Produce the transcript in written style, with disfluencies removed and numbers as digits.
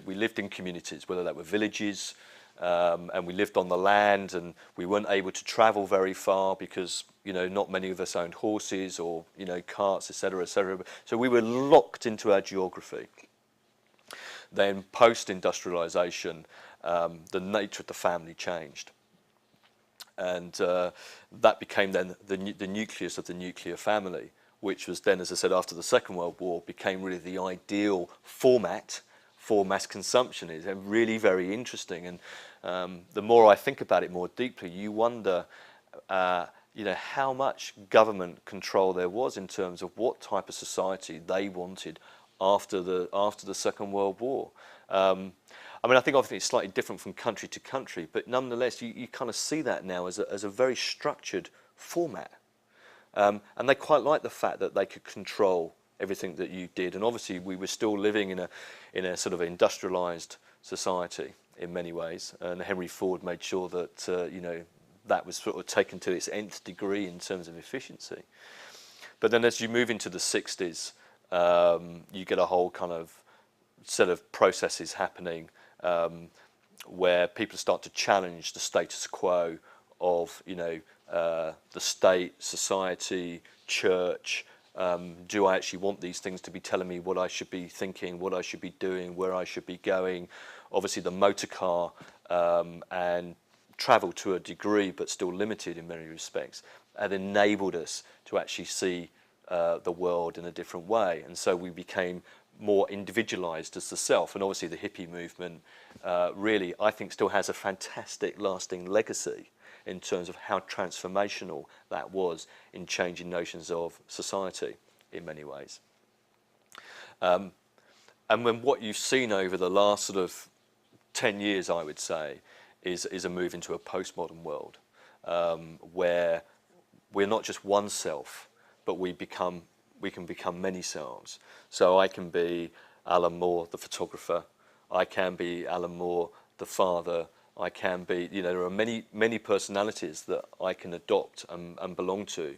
We lived in communities, whether that were villages, and we lived on the land, and we weren't able to travel very far because, you know, not many of us owned horses or, you know, carts, etc., etc. So we were locked into our geography. Then post-industrialisation, the nature of the family changed. And that became then the nucleus of the nuclear family, which was then, as I said, after the Second World War, became really the ideal format for mass consumption. Is really very interesting. And the more I think about it more deeply, you wonder, you know, how much government control there was in terms of what type of society they wanted after the Second World War. I mean, I think obviously it's slightly different from country to country, but nonetheless, you kind of see that now as a very structured format. And they quite like the fact that they could control everything that you did. And obviously, we were still living in a sort of industrialised society in many ways. And Henry Ford made sure that you know, that was sort of taken to its nth degree in terms of efficiency. But then, as you move into the 60s, you get a whole kind of set of processes happening where people start to challenge the status quo of, you know, the state, society, church. Do I actually want these things to be telling me what I should be thinking, what I should be doing, where I should be going? Obviously, the motor car and travel to a degree, but still limited in many respects, had enabled us to actually see the world in a different way. And so we became more individualized as the self. And obviously the hippie movement really, I think, still has a fantastic lasting legacy in terms of how transformational that was in changing notions of society in many ways. And when what you've seen over the last sort of 10 years, I would say, is a move into a postmodern world where we're not just one self, but we can become many selves. So I can be Alan Moore, the photographer. I can be Alan Moore, the father. I can be, you know, there are many personalities that I can adopt and belong to.